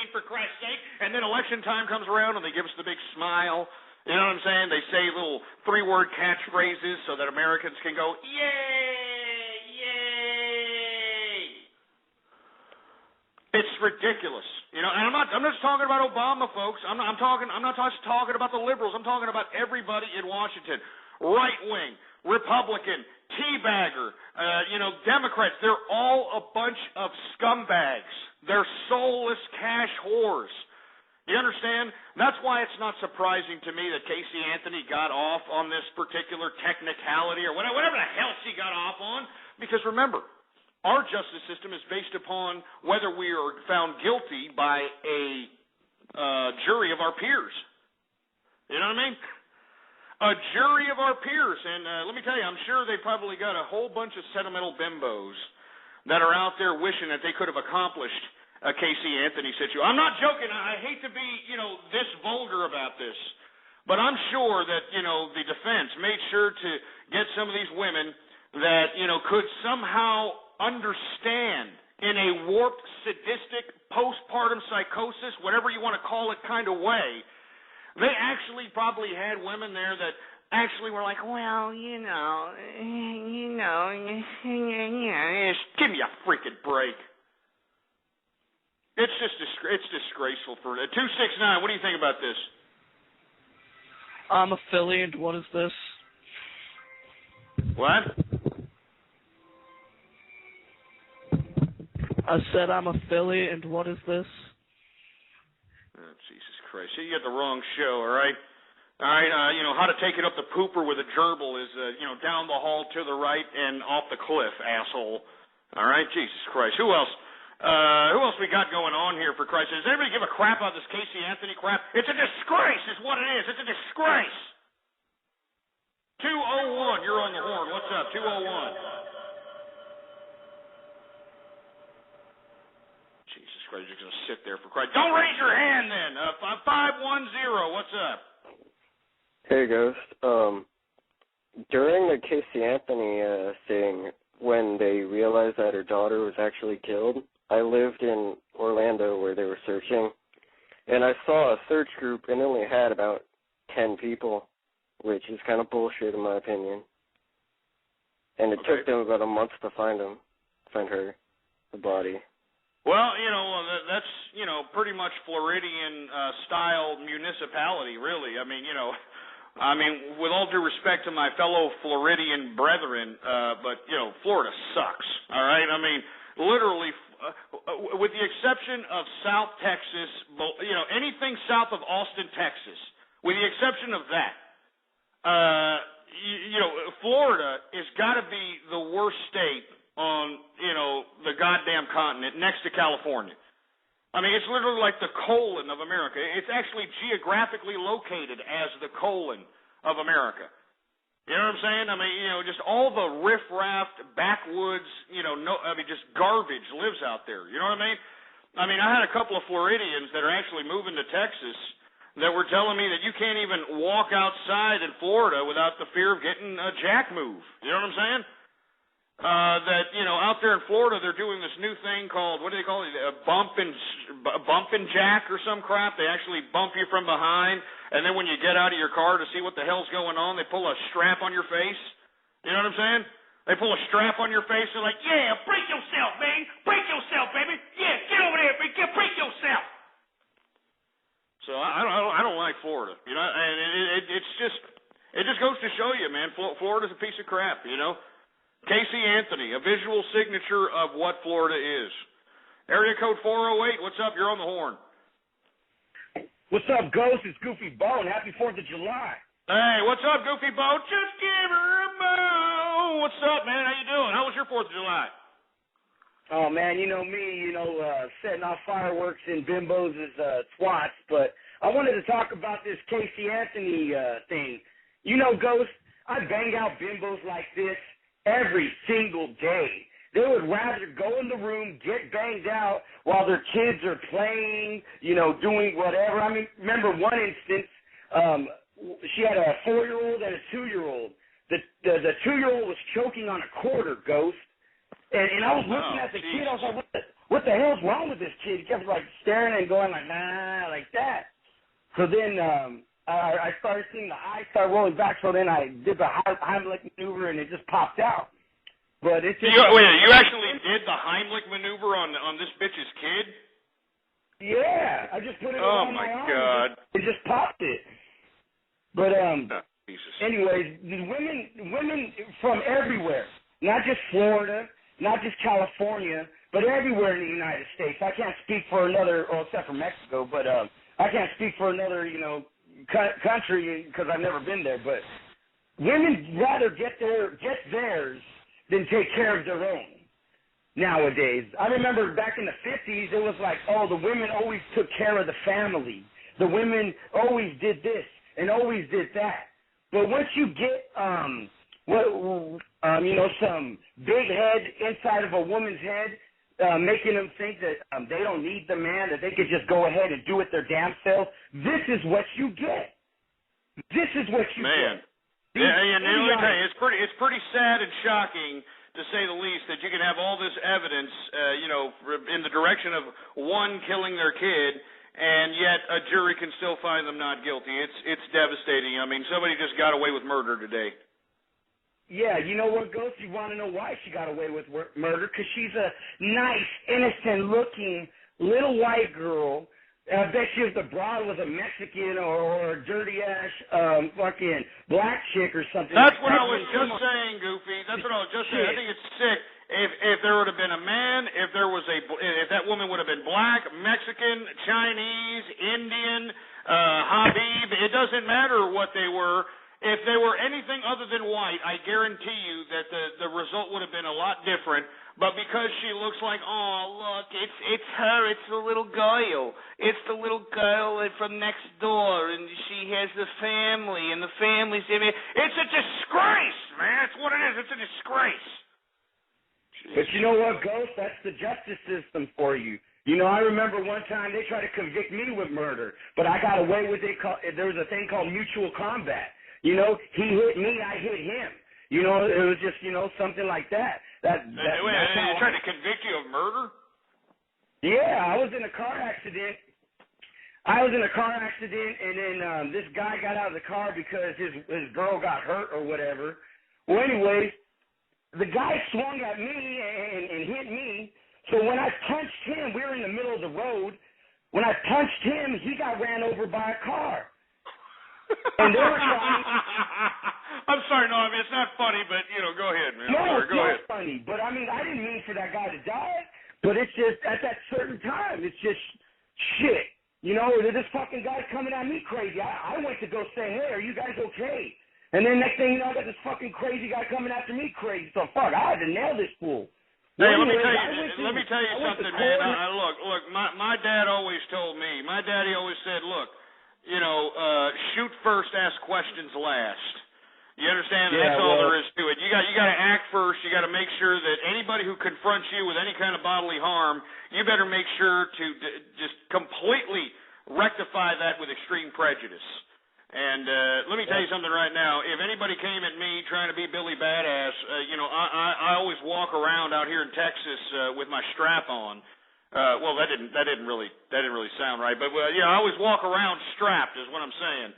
vaccine, for Christ's sake. And then election time comes around and they give us the big smile. You know what I'm saying? They say little 3-word catchphrases so that Americans can go, yay, yay. It's ridiculous. You know, and I'm not just talking about Obama, folks. I'm not just talking about the liberals. I'm talking about everybody in Washington. Right wing, Republican, teabagger, Democrats. They're all a bunch of scumbags. They're soulless cash whores. You understand? That's why it's not surprising to me that Casey Anthony got off on this particular technicality or whatever the hell she got off on. Because remember, our justice system is based upon whether we are found guilty by a jury of our peers. You know what I mean? A jury of our peers. And let me tell you, I'm sure they probably got a whole bunch of sentimental bimbos that are out there wishing that they could have accomplished a Casey Anthony situation. I'm not joking. I hate to be, this vulgar about this. But I'm sure that, the defense made sure to get some of these women that, could somehow understand in a warped, sadistic, postpartum psychosis, whatever you want to call it kind of way. They actually probably had women there that actually were like, well, give me a freaking break. It's just it's disgraceful for 269. What do you think about this? I'm a Philly, and what is this? What? I said I'm a Philly, and what is this? Oh, Jesus Christ! So you got the wrong show, all right? All right, how to take it up the pooper with a gerbil is, down the hall to the right and off the cliff, asshole. All right, Jesus Christ. Who else? Who else we got going on here, for Christ's sake? Does anybody give a crap about this Casey Anthony crap? It's a disgrace is what it is. It's a disgrace. 201, you're on the horn. What's up, 201? Jesus Christ, you're going to sit there, for Christ. Don't raise your hand then. 510, what's up? Hey, Ghost. During the Casey Anthony thing, when they realized that her daughter was actually killed, I lived in Orlando where they were searching, and I saw a search group and only had about 10 people, which is kind of bullshit in my opinion. And it took them about a month to find her, the body. Well, that's, pretty much Floridian-style municipality, really. I mean, with all due respect to my fellow Floridian brethren, but, Florida sucks, all right? I mean, literally, with the exception of South Texas, anything south of Austin, Texas, with the exception of that, Florida has got to be the worst state on, the goddamn continent next to California. I mean, it's literally like the colon of America. It's actually geographically located as the colon of America. You know what I'm saying? I mean, just all the riffraff, backwoods, just garbage lives out there. You know what I mean? I mean, I had a couple of Floridians that are actually moving to Texas that were telling me that you can't even walk outside in Florida without the fear of getting a jack move. You know what I'm saying? Out there in Florida, they're doing this new thing called, what do they call it, bump and jack or some crap. They actually bump you from behind, and then when you get out of your car to see what the hell's going on, they pull a strap on your face. You know what I'm saying? They pull a strap on your face. They're like, yeah, break yourself, man. Break yourself, baby. Yeah, get over there, break yourself. So I don't like Florida, and it just goes to show you, man, Florida's a piece of crap, Casey Anthony, a visual signature of what Florida is. Area code 408, what's up? You're on the horn. What's up, Ghost? It's Goofy Bone. Happy 4th of July. Hey, what's up, Goofy Bone? Just give her a bone. What's up, man? How you doing? How was your 4th of July? Oh, man, you know me, setting off fireworks and bimbos as twats, but I wanted to talk about this Casey Anthony thing. Ghost, I bang out bimbos like this every single day. They would rather go in the room, get banged out while their kids are playing, doing whatever. I mean, remember one instance, she had a 4-year-old and a 2-year-old. The 2-year-old was choking on a quarter, Ghost. And I was looking at the kid. I was like, what the hell's wrong with this kid? He kept like staring and going like, nah, like that. So then I started seeing the eyes start rolling back. So then I did the Heimlich maneuver and it just popped out. But it's just, you actually did the Heimlich maneuver on this bitch's kid? Yeah, I just put it on my arm. Oh my God! It just popped it. But Jesus. Anyways, women from everywhere, not just Florida, not just California, but everywhere in the United States. I can't speak for another, well, except for Mexico, but I can't speak for another, country because I've never been there. But women rather get theirs than take care of their own. Nowadays, I remember back in the 50s, it was like, oh, the women always took care of the family. The women always did this and always did that. But once you get, some big head inside of a woman's head, making them think that they don't need the man, that they could just go ahead and do it their damn self, this is what you get. This is what you get. Yeah, and let me tell you, it's pretty sad and shocking, to say the least, that you can have all this evidence, in the direction of one killing their kid, and yet a jury can still find them not guilty. It's devastating. I mean, somebody just got away with murder today. Yeah, you know what, Ghost? You want to know why she got away with murder? Because she's a nice, innocent-looking little white girl. I bet you if the broad was a Mexican or a dirty-ass fucking black chick or something. That's what I was just saying, Goofy. That's what I was just saying. I think it's sick. If there would have been a man, if that woman would have been black, Mexican, Chinese, Indian, Habib, it doesn't matter what they were. If they were anything other than white, I guarantee you that the result would have been a lot different. But because she looks like, oh, look, it's her, it's the little girl. It's the little girl from next door, and she has the family, and the family's in it. It's a disgrace, man. That's what it is. It's a disgrace. But you know what, Ghost? That's the justice system for you. I remember one time they tried to convict me with murder, but I got away with it. There was a thing called mutual combat. He hit me, I hit him. It was just, something like that. Wait, they tried to convict you of murder? Yeah, I was in a car accident. And then this guy got out of the car because his girl got hurt or whatever. Well, anyways, the guy swung at me and hit me. So when I punched him, we were in the middle of the road. When I punched him, he got ran over by a car. And they were trying. I'm sorry, no, I mean, it's not funny, but, go ahead, man. No, go ahead. It's not funny, but, I didn't mean for that guy to die, but it's just, at that certain time, it's just shit. This fucking guy's coming at me crazy. I went to go say, hey, are you guys okay? And then next thing you know, I got this fucking crazy guy coming after me crazy, so fuck, I had to nail this fool. Hey, let me tell you something, man. Look, my dad always told me, my daddy always said, look, shoot first, ask questions last. You understand? That's all there is to it. You got to act first. You got to make sure that anybody who confronts you with any kind of bodily harm, you better make sure to just completely rectify that with extreme prejudice. And let me tell you something right now. If anybody came at me trying to be Billy Badass, I always walk around out here in Texas with my strap on. Well, that didn't really sound right, but I always walk around strapped, is what I'm saying.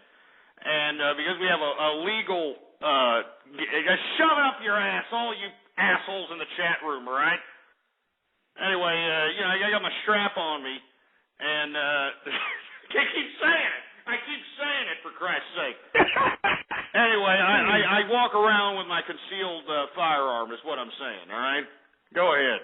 And because we have a legal, shove it up your ass, all you assholes in the chat room, all right? Anyway, I got my strap on me, and I keep saying it for Christ's sake. Anyway, I walk around with my concealed firearm, is what I'm saying, all right? Go ahead.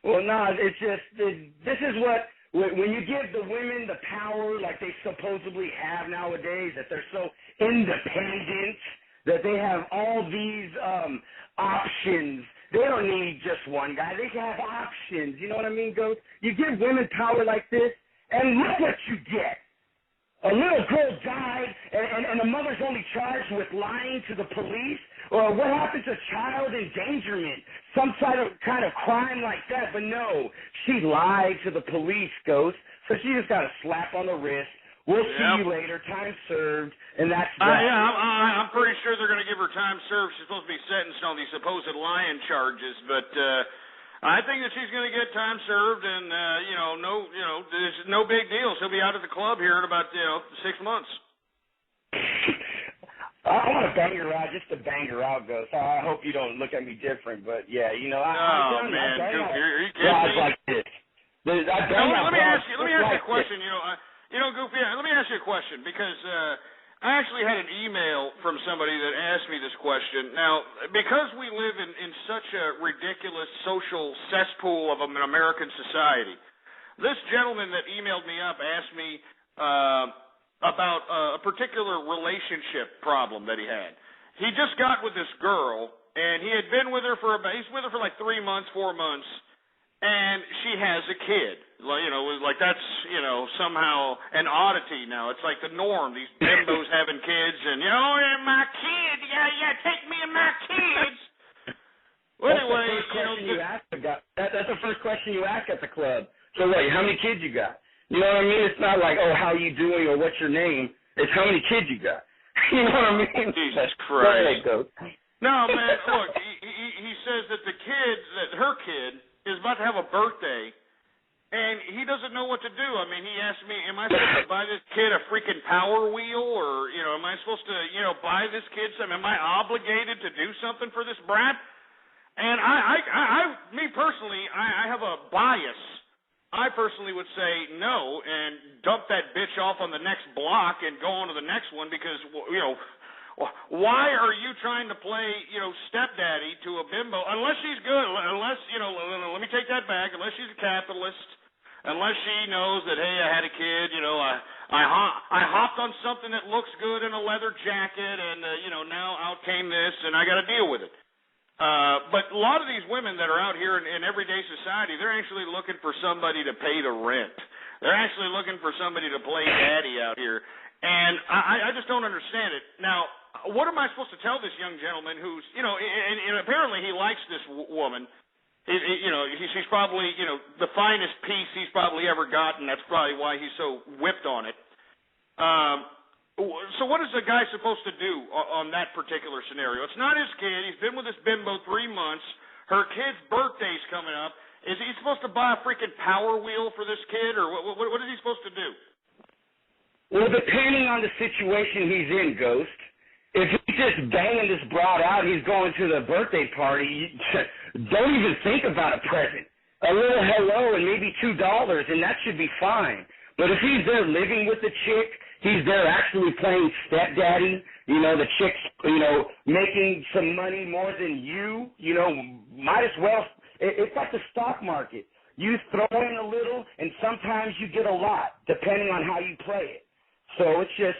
Well, no, it's just, this is what, when you give the women the power like they supposedly have nowadays, that they're so independent, that they have all these options. They don't need just one guy. They can have options. You know what I mean, Ghost? You give women power like this, and look what you get. A little girl died, and the mother's only charged with lying to the police? Or what happens to child endangerment? Some kind of crime like that. But no, she lied to the police, Ghost. So she just got a slap on the wrist. We'll see you later. Time served, and that's that. I'm pretty sure they're going to give her time served. She's supposed to be sentenced on these supposed lying charges. But I think that she's going to get time served, and there's no big deal. She'll be out at the club here in about 6 months. I want to bang her out just to bang her out, Ghost. I hope you don't look at me different, but yeah, man, Goofy, are you kidding me? Like this. Let me ask you a question. Goofy, let me ask you a question because I actually had an email from somebody that asked me this question. Now, because we live in such a ridiculous social cesspool of an American society, this gentleman that emailed me up asked me about a particular relationship problem that he had. He just got with this girl, and he had been with her he's with her for like 3 months, 4 months, and she has a kid. Like that's, somehow an oddity now. It's like the norm. These bimbos having kids and, and my kid, take me and my kids. Well, anyway, that's the first question you ask at the club. So wait, how many kids you got? You know what I mean? It's not like, oh, how you doing or what's your name. It's how many kids you got. You know what I mean? Jesus Christ. No, man, look, he says that her kid is about to have a birthday, and he doesn't know what to do. I mean, he asked me, am I supposed to buy this kid a freaking Power Wheel, or, am I supposed to, buy this kid something? Am I obligated to do something for this brat? And me personally, I have a bias. I personally would say no and dump that bitch off on the next block and go on to the next one because, why are you trying to play, stepdaddy to a bimbo? Unless she's good, unless, let me take that back, unless she's a capitalist, unless she knows that, hey, I had a kid, I hopped on something that looks good in a leather jacket and, now out came this and I got to deal with it. But a lot of these women that are out here in everyday society, they're actually looking for somebody to pay the rent. They're actually looking for somebody to play daddy out here. And I just don't understand it. Now, what am I supposed to tell this young gentleman who's, and apparently he likes this woman. She's probably, the finest piece he's probably ever gotten. That's probably why he's so whipped on it. So what is the guy supposed to do on that particular scenario? It's not his kid. He's been with this bimbo 3 months. Her kid's birthday's coming up. Is he supposed to buy a freaking Power Wheel for this kid, or what is he supposed to do? Well, depending on the situation he's in, Ghost, if he's just banging this broad out, he's going to the birthday party, don't even think about a present. A little hello and maybe $2, and that should be fine. But if he's there living with the chick, he's there actually playing stepdaddy, the chick's, making some money more than you, might as well. It's like the stock market. You throw in a little, and sometimes you get a lot, depending on how you play it. So it's just,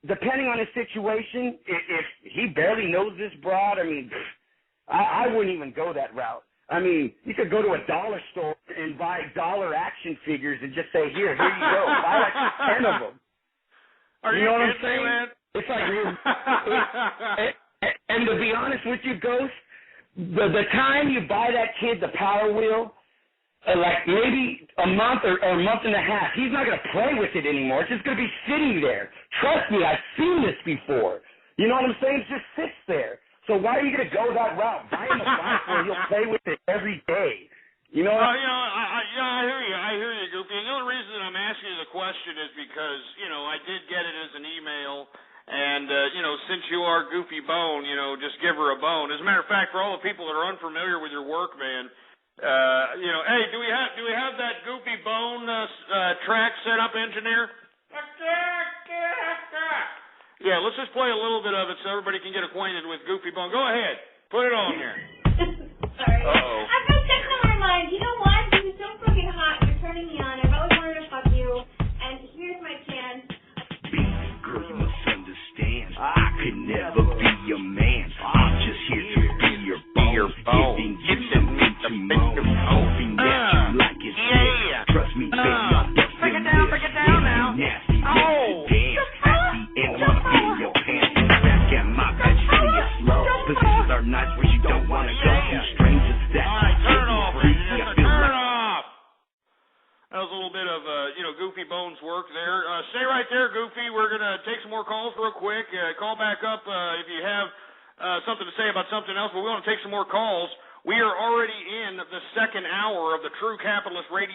depending on his situation, if he barely knows this broad, I wouldn't even go that route. You could go to a dollar store and buy dollar action figures and just say, here you go. Buy like 10 of them. You know what I'm saying? Man? It's like, and to be honest with you, Ghost, the time you buy that kid the Power Wheel, like maybe a month or a month and a half, he's not going to play with it anymore. It's just going to be sitting there. Trust me, I've seen this before. You know what I'm saying? It just sits there. So why are you going to go that route? Buy him a bike where he'll play with it every day. You know? I hear you, Goofy. And the only reason I'm asking you the question is because, I did get it as an email. And, since you are Goofy Bone, just give her a bone. As a matter of fact, for all the people that are unfamiliar with your work, man, hey, do we have that Goofy Bone track set up, engineer? Yeah, let's just play a little bit of it so everybody can get acquainted with Goofy Bone. Go ahead, put it on here. Sorry. Uh-oh. I've been stuck on my mind. You know what? This is so fucking hot. You're turning me on. I've always wanted to fuck you, and here's my chance. Girl, you must understand. I could never be your man. I'm just here to be your bone. Giving you something to moan. Hoping that you like it. Yeah. Trust me, baby, I'll break it down now. Nasty, dance. At the end, wanna be in your pants. Back at my bed, feeling it slow. Positions are nice where you don't wanna go. You strangers, that's turn it off. Turn it off. That was a little bit of, Goofy Bones work there. Stay right there, Goofy. We're going to take some more calls real quick. Call back up if you have something to say about something else, but we want to take some more calls. We are already in the second hour of the True Capitalist Radio